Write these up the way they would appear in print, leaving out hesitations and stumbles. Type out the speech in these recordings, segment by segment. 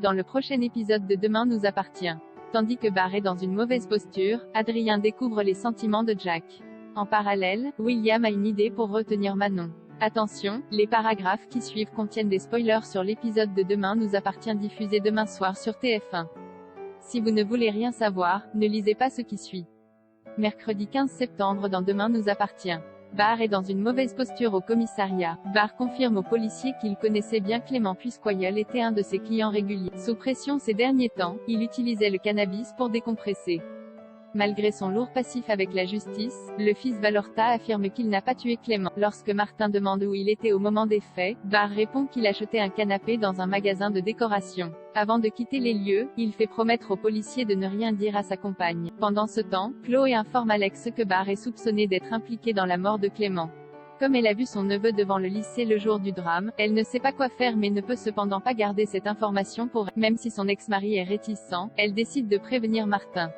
Dans le prochain épisode de Demain nous appartient. Tandis que Barr est dans une mauvaise posture, Adrien découvre les sentiments de Jack. En parallèle, William a une idée pour retenir Manon. Attention, les paragraphes qui suivent contiennent des spoilers sur l'épisode de Demain nous appartient diffusé demain soir sur TF1. Si vous ne voulez rien savoir, ne lisez pas ce qui suit. Mercredi 15 septembre dans Demain nous appartient. Barr est dans une mauvaise posture au commissariat. Barr confirme aux policiers qu'il connaissait bien Clément puisqu'Oyol était un de ses clients réguliers. Sous pression ces derniers temps, il utilisait le cannabis pour décompresser. Malgré son lourd passif avec la justice, le fils Valorta affirme qu'il n'a pas tué Clément. Lorsque Martin demande où il était au moment des faits, Barr répond qu'il achetait un canapé dans un magasin de décoration. Avant de quitter les lieux, il fait promettre aux policiers de ne rien dire à sa compagne. Pendant ce temps, Chloé informe Alex que Barr est soupçonné d'être impliqué dans la mort de Clément. Comme elle a vu son neveu devant le lycée le jour du drame, elle ne sait pas quoi faire mais ne peut cependant pas garder cette information pour elle. Même si son ex-mari est réticent, elle décide de prévenir Martin.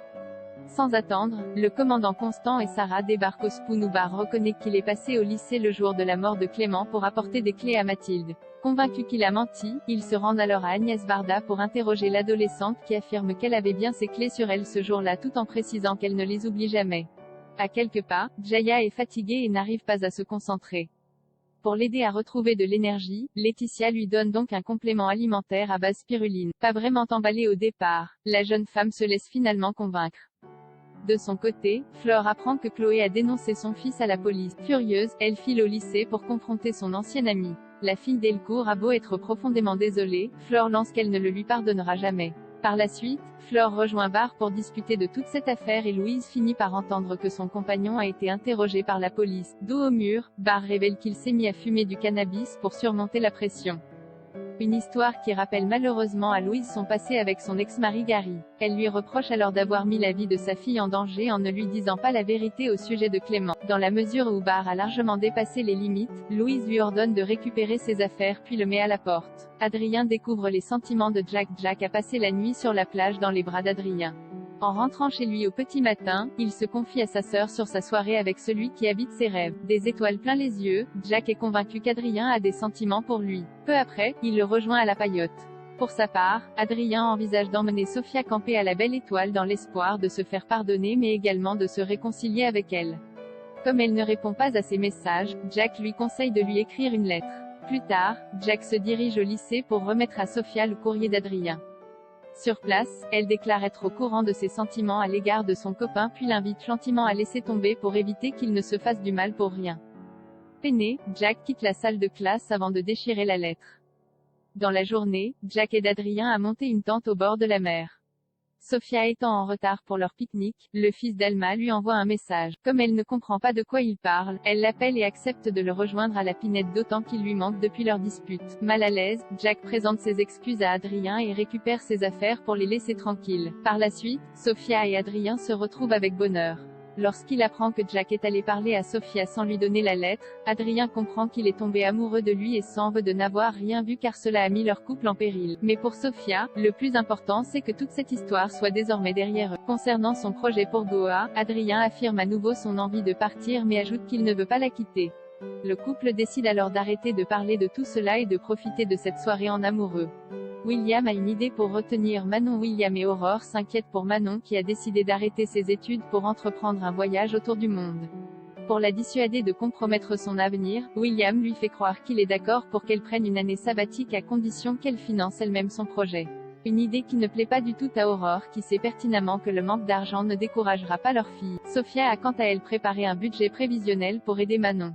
Sans attendre, le commandant Constant et Sarah débarquent au Spoon où Barr reconnaît qu'il est passé au lycée le jour de la mort de Clément pour apporter des clés à Mathilde. Convaincu qu'il a menti, ils se rendent alors à Agnès Varda pour interroger l'adolescente qui affirme qu'elle avait bien ses clés sur elle ce jour-là tout en précisant qu'elle ne les oublie jamais. À quelques pas, Jaya est fatiguée et n'arrive pas à se concentrer. Pour l'aider à retrouver de l'énergie, Laetitia lui donne donc un complément alimentaire à base spiruline. Pas vraiment emballée au départ, la jeune femme se laisse finalement convaincre. De son côté, Flore apprend que Chloé a dénoncé son fils à la police. Furieuse, elle file au lycée pour confronter son ancienne amie. La fille Delcourt a beau être profondément désolée, Flore lance qu'elle ne le lui pardonnera jamais. Par la suite, Flore rejoint Barr pour discuter de toute cette affaire et Louise finit par entendre que son compagnon a été interrogé par la police. Dos au mur, Barr révèle qu'il s'est mis à fumer du cannabis pour surmonter la pression. Une histoire qui rappelle malheureusement à Louise son passé avec son ex-mari Gary. Elle lui reproche alors d'avoir mis la vie de sa fille en danger en ne lui disant pas la vérité au sujet de Clément. Dans la mesure où Barr a largement dépassé les limites, Louise lui ordonne de récupérer ses affaires puis le met à la porte. Adrien découvre les sentiments de Jack. Jack a passé la nuit sur la plage dans les bras d'Adrien. En rentrant chez lui au petit matin, il se confie à sa sœur sur sa soirée avec celui qui habite ses rêves. Des étoiles plein les yeux, Jack est convaincu qu'Adrien a des sentiments pour lui. Peu après, il le rejoint à la paillote. Pour sa part, Adrien envisage d'emmener Sophia camper à la Belle Étoile dans l'espoir de se faire pardonner mais également de se réconcilier avec elle. Comme elle ne répond pas à ses messages, Jack lui conseille de lui écrire une lettre. Plus tard, Jack se dirige au lycée pour remettre à Sophia le courrier d'Adrien. Sur place, elle déclare être au courant de ses sentiments à l'égard de son copain puis l'invite gentiment à laisser tomber pour éviter qu'il ne se fasse du mal pour rien. Peiné, Jack quitte la salle de classe avant de déchirer la lettre. Dans la journée, Jack aide Adrien à monter une tente au bord de la mer. Sophia étant en retard pour leur pique-nique, le fils d'Alma lui envoie un message. Comme elle ne comprend pas de quoi il parle, elle l'appelle et accepte de le rejoindre à la pinette d'autant qu'il lui manque depuis leur dispute. Mal à l'aise, Jack présente ses excuses à Adrien et récupère ses affaires pour les laisser tranquilles. Par la suite, Sophia et Adrien se retrouvent avec bonheur. Lorsqu'il apprend que Jack est allé parler à Sophia sans lui donner la lettre, Adrien comprend qu'il est tombé amoureux de lui et s'en veut de n'avoir rien vu car cela a mis leur couple en péril. Mais pour Sophia, le plus important c'est que toute cette histoire soit désormais derrière eux. Concernant son projet pour Goa, Adrien affirme à nouveau son envie de partir mais ajoute qu'il ne veut pas la quitter. Le couple décide alors d'arrêter de parler de tout cela et de profiter de cette soirée en amoureux. William a une idée pour retenir Manon. William et Aurore s'inquiètent pour Manon qui a décidé d'arrêter ses études pour entreprendre un voyage autour du monde. Pour la dissuader de compromettre son avenir, William lui fait croire qu'il est d'accord pour qu'elle prenne une année sabbatique à condition qu'elle finance elle-même son projet. Une idée qui ne plaît pas du tout à Aurore qui sait pertinemment que le manque d'argent ne découragera pas leur fille. Sophia a quant à elle préparé un budget prévisionnel pour aider Manon.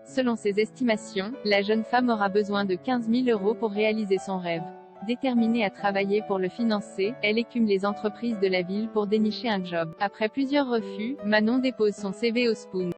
Selon ses estimations, la jeune femme aura besoin de 15 000 € pour réaliser son rêve. Déterminée à travailler pour le financer, elle écume les entreprises de la ville pour dénicher un job. Après plusieurs refus, Manon dépose son CV au Spoon.